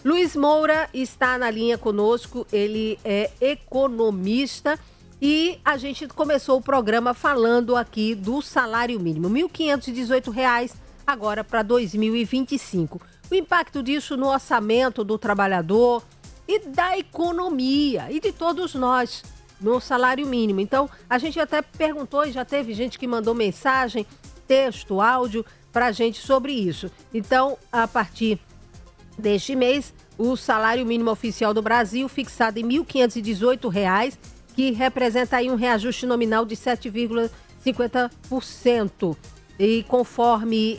Luiz Moura está na linha conosco, ele é economista e a gente começou o programa falando aqui do salário mínimo, R$ 1.518 agora para 2025. O impacto disso no orçamento do trabalhador e da economia e de todos nós no salário mínimo. Então, a gente até perguntou e já teve gente que mandou mensagem, texto, áudio para a gente sobre isso. Então, a partir deste mês, o salário mínimo oficial do Brasil, fixado em R$ 1.518, que representa aí um reajuste nominal de 7,50%. E conforme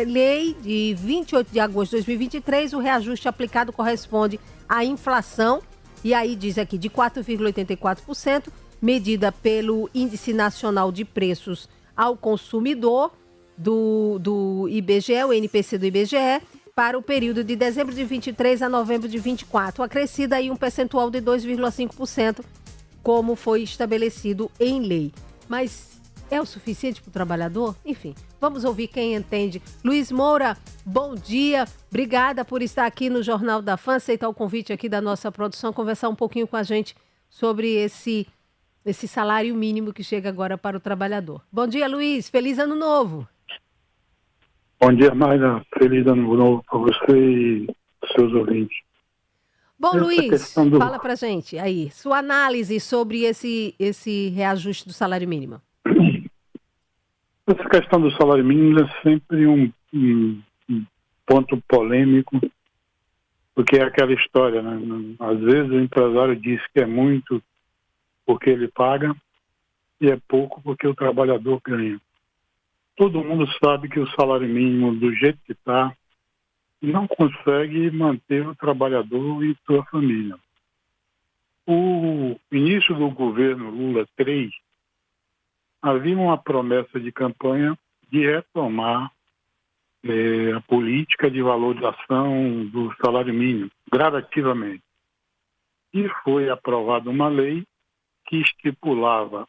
lei de 28 de agosto de 2023, o reajuste aplicado corresponde à inflação, e aí diz aqui, de 4,84%, medida pelo Índice Nacional de Preços ao Consumidor do IBGE, o NPC do IBGE, para o período de dezembro de 23 a novembro de 24, acrescida aí um percentual de 2,5%, como foi estabelecido em lei. Mas é o suficiente para o trabalhador? Enfim, vamos ouvir quem entende. Luiz Moura, bom dia. Obrigada por estar aqui no Jornal da Fã, aceitar o convite aqui da nossa produção, conversar um pouquinho com a gente sobre esse salário mínimo que chega agora para o trabalhador. Bom dia, Luiz. Feliz Ano Novo. Bom dia, Mayra. Feliz Ano Novo para você e seus ouvintes. Bom, Luiz, fala pra gente aí, sua análise sobre esse reajuste do salário mínimo. Essa questão do salário mínimo é sempre um ponto polêmico, porque é aquela história, né? Às vezes o empresário diz que é muito porque ele paga e é pouco porque o trabalhador ganha. Todo mundo sabe que o salário mínimo, do jeito que está, não consegue manter o trabalhador e sua família. O início do governo Lula 3, havia uma promessa de campanha de retomar a política de valorização do salário mínimo, gradativamente. E foi aprovada uma lei que estipulava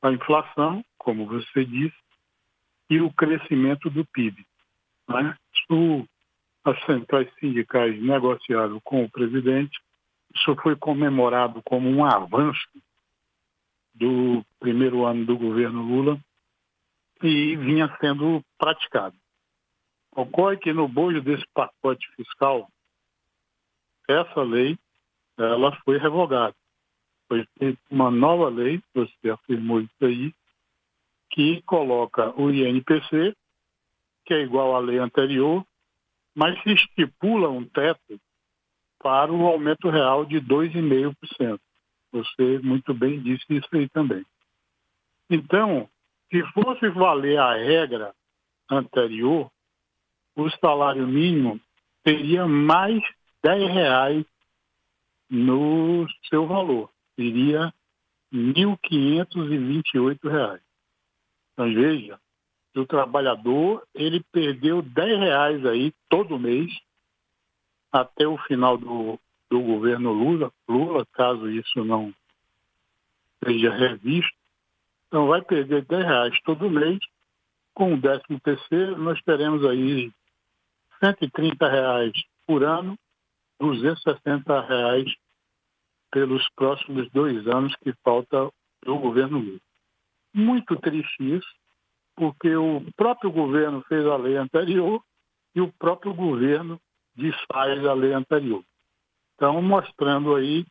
a inflação, como você disse, e o crescimento do PIB. Né? As centrais sindicais negociaram com o presidente, isso foi comemorado como um avanço do primeiro ano do governo Lula e vinha sendo praticado. Ocorre que no bojo desse pacote fiscal, essa lei ela foi revogada. Foi feita uma nova lei, você afirmou isso aí, que coloca o INPC, que é igual à lei anterior, mas se estipula um teto para o aumento real de 2,5%. Você muito bem disse isso aí também. Então, se fosse valer a regra anterior, o salário mínimo teria mais R$ 10 no seu valor. Seria R$ 1.528. Então, veja, o trabalhador, ele perdeu R$ 10 aí todo mês até o final do governo Lula, caso isso não seja revisto. Então, vai perder R$ 10 todo mês. Com o 13º, nós teremos aí R$ 130 por ano, R$ 260 pelos próximos 2 anos que falta do governo Lula. Muito triste isso, porque o próprio governo fez a lei anterior e o próprio governo desfaz a lei anterior. Então, mostrando aí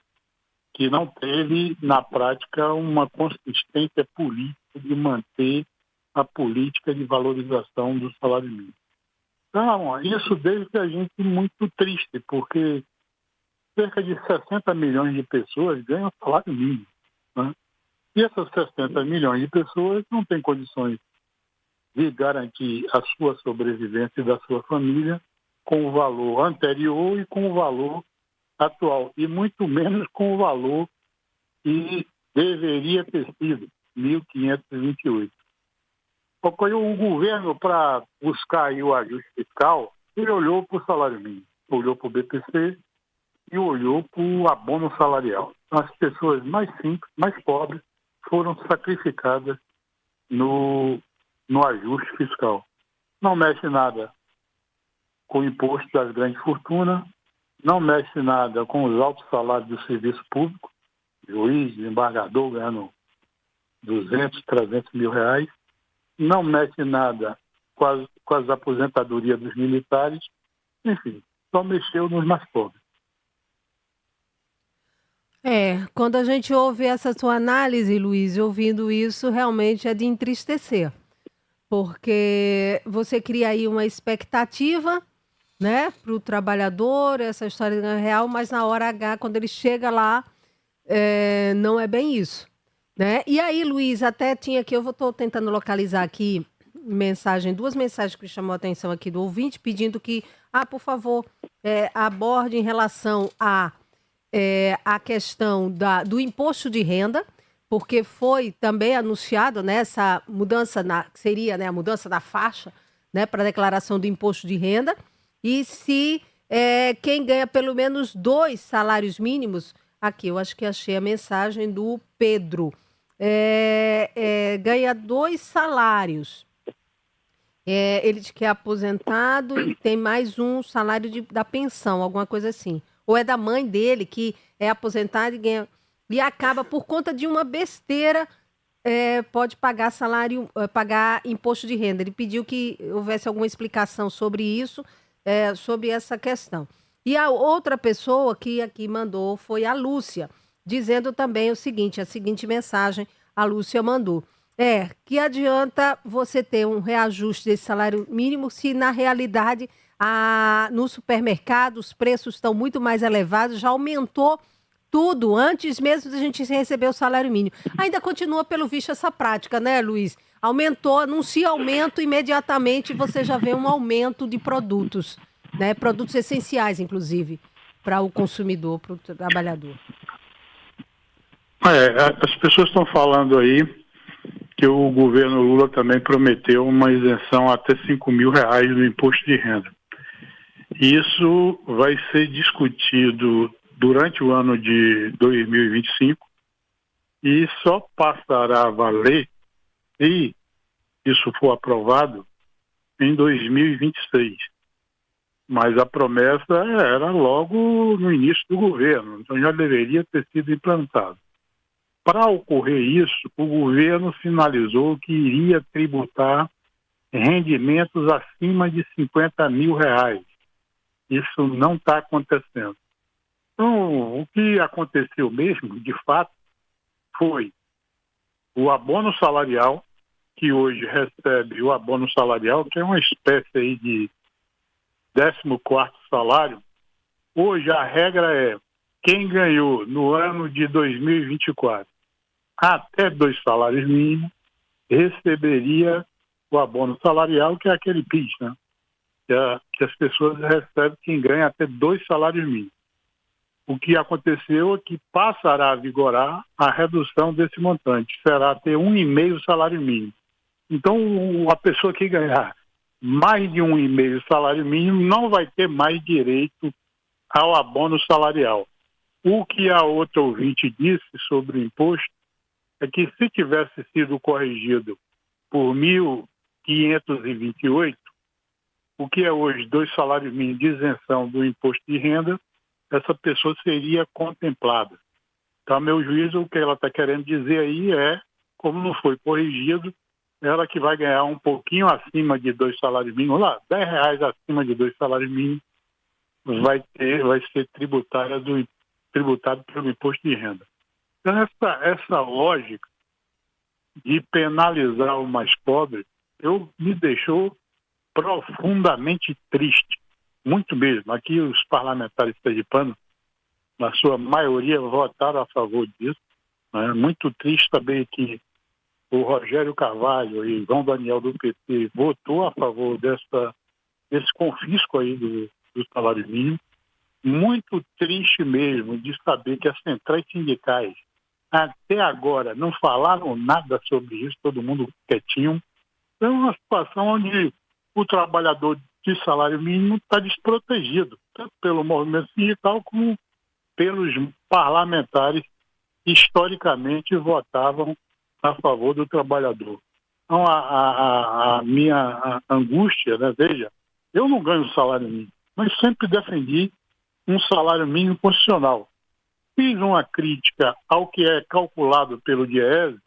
que não teve, na prática, uma consistência política de manter a política de valorização do salário mínimo. Então, isso deixa a gente muito triste, porque cerca de 60 milhões de pessoas ganham salário mínimo, né? E essas 60 milhões de pessoas não têm condições de garantir a sua sobrevivência e da sua família com o valor anterior e com o valor atual, e muito menos com o valor que deveria ter sido, 1.528. Ocorreu um governo para buscar aí o ajuste fiscal, ele olhou para o salário mínimo, olhou para o BPC e olhou para o abono salarial. As pessoas mais simples, mais pobres, foram sacrificadas no ajuste fiscal. Não mexe nada com o imposto das grandes fortunas, não mexe nada com os altos salários do serviço público, juiz, desembargador ganhando 200, 300 mil reais, não mexe nada com as aposentadorias dos militares, enfim, só mexeu nos mais pobres. Quando a gente ouve essa sua análise, Luiz, ouvindo isso, realmente é de entristecer, porque você cria aí uma expectativa, né, para o trabalhador, essa história é real, mas na hora H, quando ele chega lá, não é bem isso, né? E aí, Luiz, até tinha aqui, eu estou tentando localizar aqui duas mensagens que chamou a atenção aqui do ouvinte, pedindo que, por favor, aborde em relação a questão do imposto de renda, porque foi também anunciado, né, essa mudança, que seria, né, a mudança da faixa, né, para a declaração do imposto de renda, e se quem ganha pelo menos 2 salários mínimos, aqui eu acho que achei a mensagem do Pedro, ganha 2 salários, ele diz que é aposentado e tem mais um salário da pensão, alguma coisa assim. Ou é da mãe dele, que é aposentada e ganha. E acaba, por conta de uma besteira, pode pagar pagar imposto de renda. Ele pediu que houvesse alguma explicação sobre isso, sobre essa questão. E a outra pessoa que aqui mandou foi a Lúcia, dizendo também a seguinte mensagem a Lúcia mandou. Que adianta você ter um reajuste desse salário mínimo se, na realidade, no supermercado os preços estão muito mais elevados, já aumentou tudo antes mesmo da gente receber o salário mínimo. Ainda continua, pelo visto, essa prática, né, Luiz? Anuncia aumento, imediatamente você já vê um aumento de produtos, né? Produtos essenciais, inclusive, para o consumidor, para o trabalhador. As pessoas estão falando aí que o governo Lula também prometeu uma isenção até R$5.000 do imposto de renda. Isso vai ser discutido durante o ano de 2025 e só passará a valer, se isso for aprovado, em 2026. Mas a promessa era logo no início do governo, então já deveria ter sido implantado. Para ocorrer isso, o governo sinalizou que iria tributar rendimentos acima de R$50.000. Isso não está acontecendo. Então, o que aconteceu mesmo, de fato, foi o abono salarial, que hoje recebe o abono salarial, que é uma espécie aí de 14º salário. Hoje a regra é: quem ganhou no ano de 2024 até 2 salários mínimos receberia o abono salarial, que é aquele PIS, né? Que as pessoas recebem quem ganha até 2 salários mínimos. O que aconteceu é que passará a vigorar a redução desse montante, será até 1,5 salário mínimo. Então, a pessoa que ganhar mais de 1,5 salário mínimo não vai ter mais direito ao abono salarial. O que a outra ouvinte disse sobre o imposto é que, se tivesse sido corrigido por 1.528, o que é hoje 2 salários mínimos de isenção do imposto de renda, essa pessoa seria contemplada. Então, a meu juízo, o que ela está querendo dizer aí é, como não foi corrigido, ela que vai ganhar um pouquinho acima de 2 salários mínimos, lá, R$10 acima de 2 salários mínimos, vai ser tributado pelo imposto de renda. Então, essa lógica de penalizar o mais pobre, me deixou profundamente triste, muito mesmo. Aqui os parlamentares sergipanos, na sua maioria, votaram a favor disso. Né? Muito triste saber que o Rogério Carvalho e João Daniel do PT votou a favor desse confisco aí do salário mínimo. Muito triste mesmo de saber que as centrais sindicais até agora não falaram nada sobre isso, todo mundo quietinho. É uma situação onde o trabalhador de salário mínimo está desprotegido, tanto pelo movimento sindical como pelos parlamentares que historicamente votavam a favor do trabalhador. Então, a minha angústia, né, veja, eu não ganho salário mínimo, mas sempre defendi um salário mínimo constitucional. Fiz uma crítica ao que é calculado pelo Diese,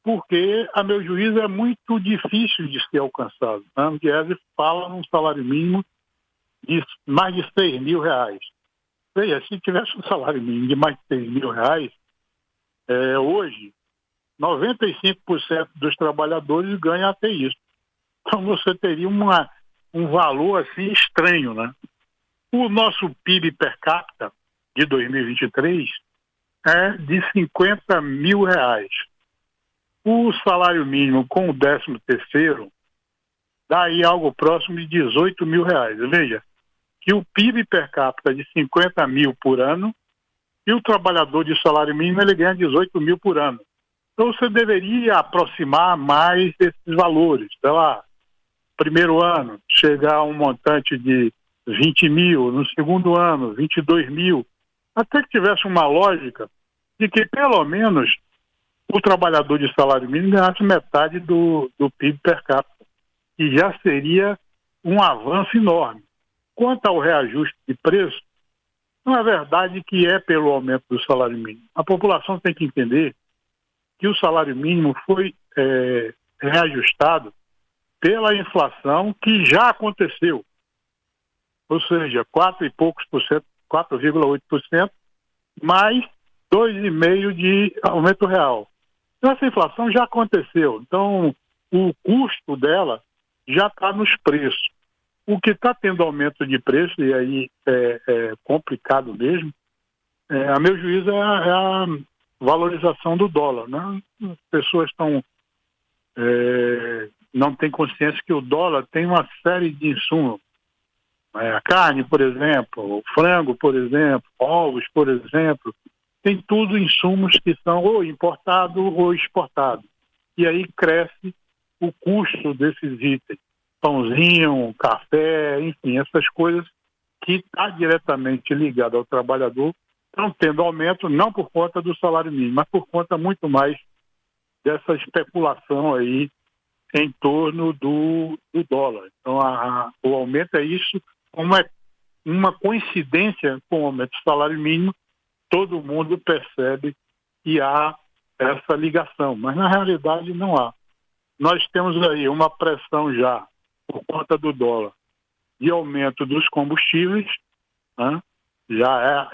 porque, a meu juízo, é muito difícil de ser alcançado, né? O Diese fala num salário mínimo de mais de R$6.000. Veja, se tivesse um salário mínimo de mais de R$6.000, hoje, 95% dos trabalhadores ganham até isso. Então você teria um valor assim estranho, né? O nosso PIB per capita de 2023 é de R$50.000. O salário mínimo com o 13º dá aí algo próximo de R$18.000. Veja, que o PIB per capita é de 50 mil por ano e o trabalhador de salário mínimo ele ganha 18 mil por ano. Então você deveria aproximar mais desses valores. Sei lá, primeiro ano, chegar a um montante de 20 mil, no segundo ano, 22 mil, até que tivesse uma lógica de que pelo menos o trabalhador de salário mínimo ganhasse metade do PIB per capita, e já seria um avanço enorme. Quanto ao reajuste de preço, não é verdade que é pelo aumento do salário mínimo. A população tem que entender que o salário mínimo foi reajustado pela inflação que já aconteceu. Ou seja, 4,8%, mais 2,5% de aumento real. Então, essa inflação já aconteceu. Então, o custo dela já está nos preços. O que está tendo aumento de preço, e aí é complicado mesmo, a meu juízo, é a valorização do dólar, né? As pessoas não têm consciência que o dólar tem uma série de insumos. A carne, por exemplo, o frango, por exemplo, ovos, por exemplo, tem tudo insumos que são ou importados ou exportados. E aí cresce o custo desses itens. Pãozinho, café, enfim, essas coisas que está diretamente ligado ao trabalhador estão tendo aumento não por conta do salário mínimo, mas por conta muito mais dessa especulação aí em torno do dólar. Então, o aumento é isso, como é uma coincidência com o aumento do salário mínimo, todo mundo percebe que há essa ligação, mas na realidade não há. Nós temos aí uma pressão já, por conta do dólar, de aumento dos combustíveis, né? Já há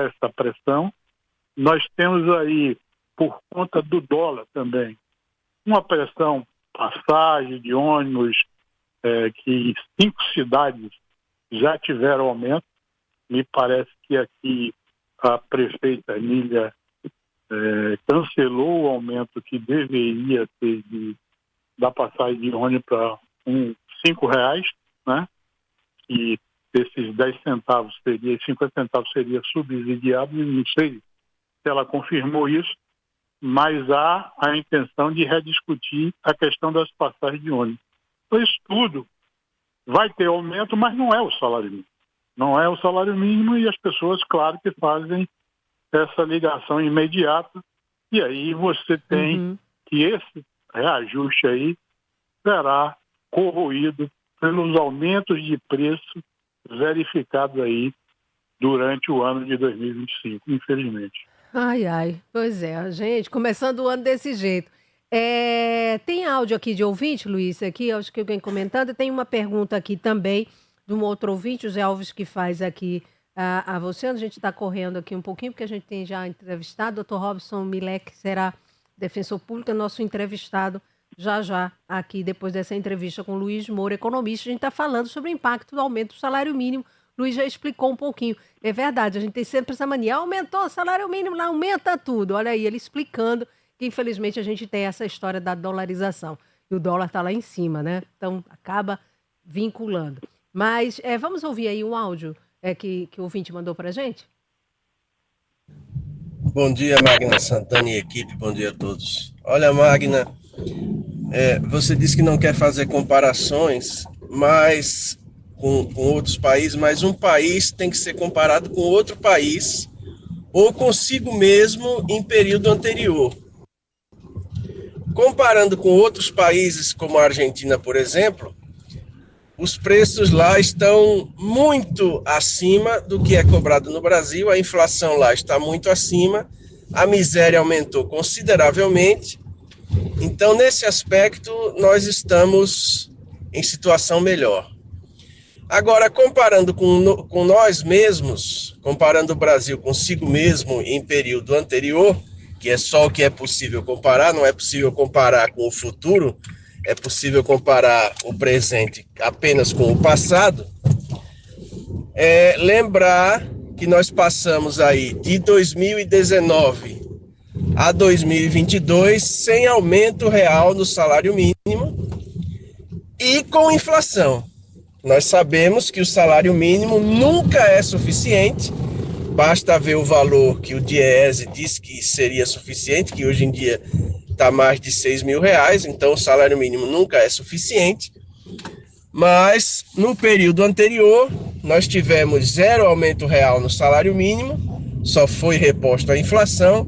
essa pressão. Nós temos aí, por conta do dólar também, uma pressão, passagem de ônibus, que 5 cidades já tiveram aumento. Me parece que aqui a prefeita Nília cancelou o aumento que deveria ter da passagem de ônibus para R$5, né? E esses 10 centavos seria, 50 centavos seria subsidiado, não sei se ela confirmou isso, mas há a intenção de rediscutir a questão das passagens de ônibus. Então, isso tudo vai ter aumento, mas não é o salário mínimo. Não é o salário mínimo, e as pessoas, claro, que fazem essa ligação imediata, e aí você tem que esse reajuste aí será corroído pelos aumentos de preço verificados aí durante o ano de 2025, infelizmente. Ai, pois é, gente, começando o ano desse jeito. Tem áudio aqui de ouvinte, Luiz, aqui, acho que alguém comentando, tem uma pergunta aqui também de um outro ouvinte, o Zé Alves, que faz aqui a você. A gente está correndo aqui um pouquinho, porque a gente tem já entrevistado, o Dr. Robson Milek será defensor público, é nosso entrevistado já aqui, depois dessa entrevista com o Luiz Moura, economista. A gente está falando sobre o impacto do aumento do salário mínimo. O Luiz já explicou um pouquinho. É verdade, a gente tem sempre essa mania, aumentou o salário mínimo, lá aumenta tudo. Olha aí, ele explicando que, infelizmente, a gente tem essa história da dolarização. E o dólar está lá em cima, né? Então, acaba vinculando. Mas vamos ouvir aí um áudio que o ouvinte mandou para a gente? Bom dia, Magna Santana e equipe, bom dia a todos. Olha, Magna, você disse que não quer fazer comparações com outros países, mas um país tem que ser comparado com outro país ou consigo mesmo em período anterior. Comparando com outros países, como a Argentina, por exemplo, os preços lá estão muito acima do que é cobrado no Brasil, a inflação lá está muito acima, a miséria aumentou consideravelmente. Então, nesse aspecto, nós estamos em situação melhor. Agora, comparando com nós mesmos, comparando o Brasil consigo mesmo em período anterior, que é só o que é possível comparar, não é possível comparar com o futuro, é possível comparar o presente apenas com o passado, lembrar que nós passamos aí de 2019 a 2022 sem aumento real no salário mínimo e com inflação. Nós sabemos que o salário mínimo nunca é suficiente, basta ver o valor que o Diese disse que seria suficiente, que hoje em dia está mais de R$6.000, então o salário mínimo nunca é suficiente. Mas no período anterior, nós tivemos 0 aumento real no salário mínimo, só foi reposto a inflação,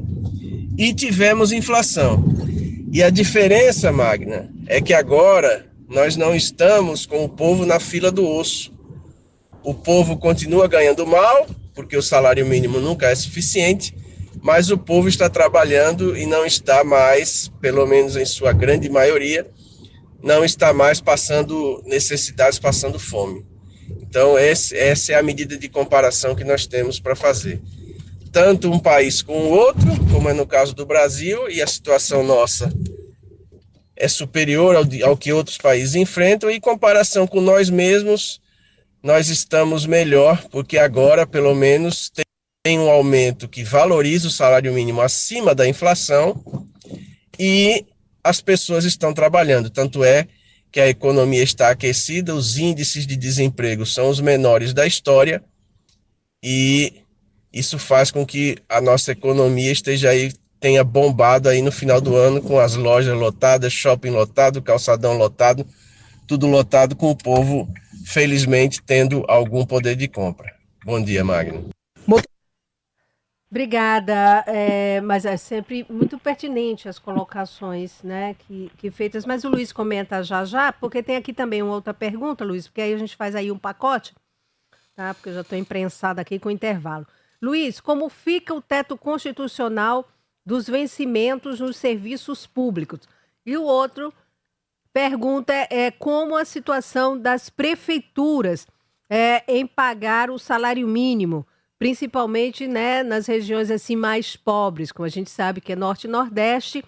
e tivemos inflação. E a diferença, Magna, é que agora nós não estamos com o povo na fila do osso. O povo continua ganhando mal, porque o salário mínimo nunca é suficiente, mas o povo está trabalhando e não está mais, pelo menos em sua grande maioria, não está mais passando necessidades, passando fome. Então, essa é a medida de comparação que nós temos para fazer. Tanto um país com o outro, como é no caso do Brasil, e a situação nossa é superior ao que outros países enfrentam, e em comparação com nós mesmos, nós estamos melhor, porque agora, pelo menos, tem um aumento que valoriza o salário mínimo acima da inflação e as pessoas estão trabalhando. Tanto é que a economia está aquecida, os índices de desemprego são os menores da história e isso faz com que a nossa economia tenha bombado aí no final do ano com as lojas lotadas, shopping lotado, calçadão lotado, tudo lotado, com o povo, felizmente, tendo algum poder de compra. Bom dia, Magno. Obrigada, mas é sempre muito pertinente as colocações, né, que feitas. Mas o Luiz comenta já, porque tem aqui também uma outra pergunta, Luiz, porque aí a gente faz aí um pacote, tá? Porque eu já estou imprensada aqui com o intervalo. Luiz, como fica o teto constitucional dos vencimentos nos serviços públicos? E o outro pergunta como a situação das prefeituras em pagar o salário mínimo, principalmente, né, nas regiões assim mais pobres, como a gente sabe que é Norte e Nordeste.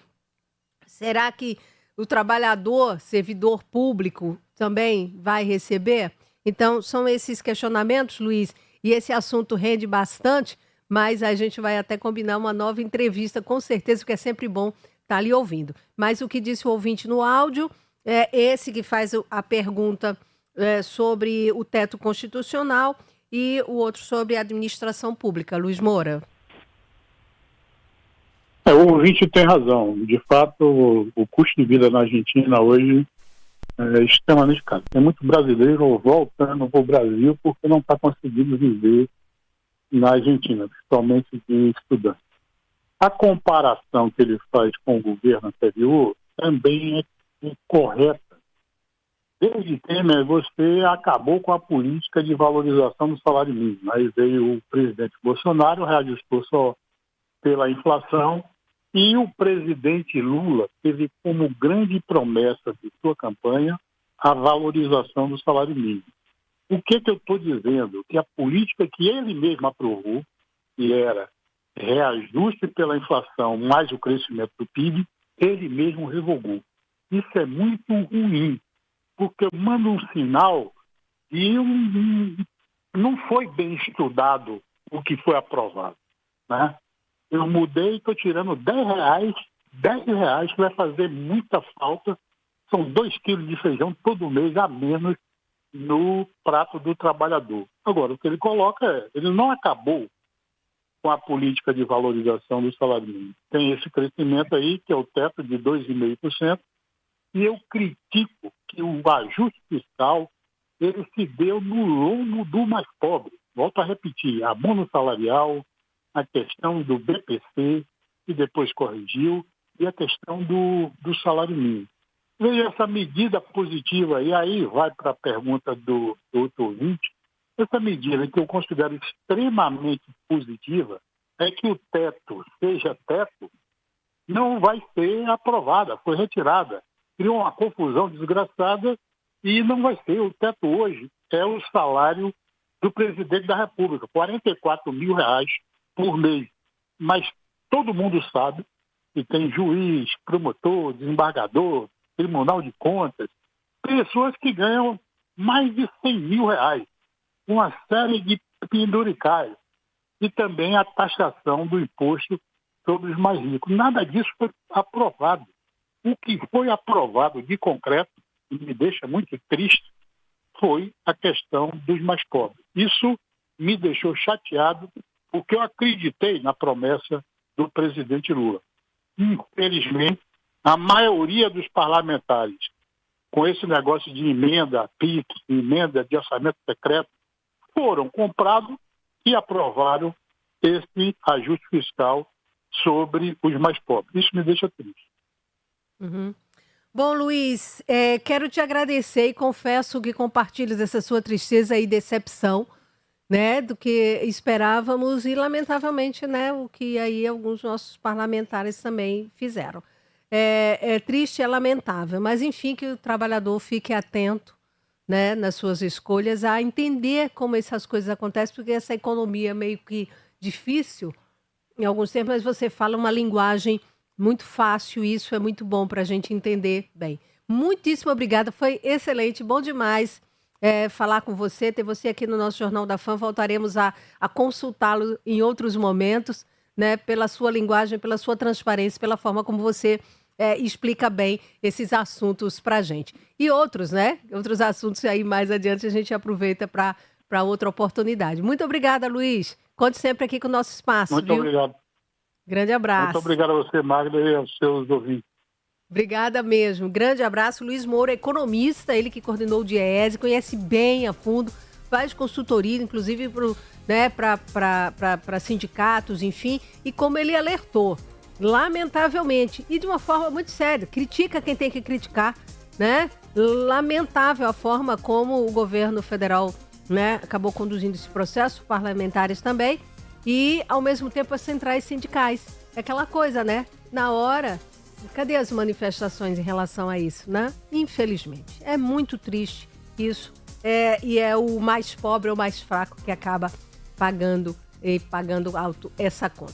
Será que o trabalhador, servidor público, também vai receber? Então, são esses questionamentos, Luiz, e esse assunto rende bastante, mas a gente vai até combinar uma nova entrevista, com certeza, porque é sempre bom estar ali ouvindo. Mas o que disse o ouvinte no áudio é esse que faz a pergunta sobre o teto constitucional e o outro sobre a administração pública. Luiz Moura. O ouvinte tem razão. De fato, o custo de vida na Argentina hoje é extremamente caro. Tem muito brasileiro voltando para o Brasil porque não está conseguindo viver na Argentina, principalmente de estudantes. A comparação que ele faz com o governo anterior também é correta. Desde Temer, você acabou com a política de valorização do salário mínimo. Aí veio o presidente Bolsonaro, reajustou só pela inflação, e o presidente Lula teve como grande promessa de sua campanha a valorização do salário mínimo. O que eu estou dizendo? Que a política que ele mesmo aprovou, que era reajuste pela inflação mais o crescimento do PIB, ele mesmo revogou. Isso é muito ruim, porque manda um sinal de não foi bem estudado o que foi aprovado, né? Eu mudei e estou tirando R$10 que vai fazer muita falta. São 2 quilos de feijão todo mês a menos no prato do trabalhador. Agora, o que ele coloca ele não acabou com a política de valorização do salário mínimo. Tem esse crescimento aí, que é o teto de 2,5%, e eu critico que o ajuste fiscal ele se deu no lombo do mais pobre. Volto a repetir, abono salarial, a questão do BPC, que depois corrigiu, e a questão do salário mínimo. Veja essa medida positiva, e aí vai para a pergunta do outro ouvinte. Essa medida que eu considero extremamente positiva é que o teto, seja teto, não vai ser aprovada, foi retirada. Criou uma confusão desgraçada e não vai ser. O teto hoje é o salário do presidente da República, R$44 mil por mês. Mas todo mundo sabe que tem juiz, promotor, desembargador, Tribunal de Contas, pessoas que ganham mais de R$100 mil, uma série de penduricais, e também a taxação do imposto sobre os mais ricos. Nada disso foi aprovado. O que foi aprovado de concreto, e me deixa muito triste, foi a questão dos mais pobres. Isso me deixou chateado, porque eu acreditei na promessa do presidente Lula. Infelizmente, a maioria dos parlamentares, com esse negócio de emenda PIX, emenda de orçamento secreto, foram comprados e aprovaram esse ajuste fiscal sobre os mais pobres. Isso me deixa triste. Uhum. Bom, Luiz, quero te agradecer e confesso que compartilho dessa sua tristeza e decepção, né, do que esperávamos e, lamentavelmente, né, o que aí alguns nossos parlamentares também fizeram. É triste, é lamentável, mas enfim, que o trabalhador fique atento, né, nas suas escolhas, a entender como essas coisas acontecem, porque essa economia é meio que difícil em alguns tempos, mas você fala uma linguagem muito fácil, e isso é muito bom para a gente entender bem. Muitíssimo obrigada, foi excelente, bom demais falar com você, ter você aqui no nosso Jornal da Fã. Voltaremos a consultá-lo em outros momentos, né, pela sua linguagem, pela sua transparência, pela forma como você explica bem esses assuntos para a gente. E outros, né? Outros assuntos aí mais adiante a gente aproveita para outra oportunidade. Muito obrigada, Luiz. Conte sempre aqui com o nosso espaço. Muito viu? obrigado. Grande abraço. Muito obrigado a você, Magda, e aos seus ouvintes. Obrigada mesmo. Grande abraço. Luiz Moura, economista, ele que coordenou o DIEESE, conhece bem a fundo, faz consultoria, inclusive para sindicatos, enfim, e como ele alertou, lamentavelmente, e de uma forma muito séria, critica quem tem que criticar, né? Lamentável a forma como o governo federal, né, acabou conduzindo esse processo, parlamentares também, e ao mesmo tempo as centrais sindicais. É aquela coisa, né? Na hora, cadê as manifestações em relação a isso, né? Infelizmente. É muito triste isso. E é o mais pobre ou mais fraco que acaba pagando alto essa conta.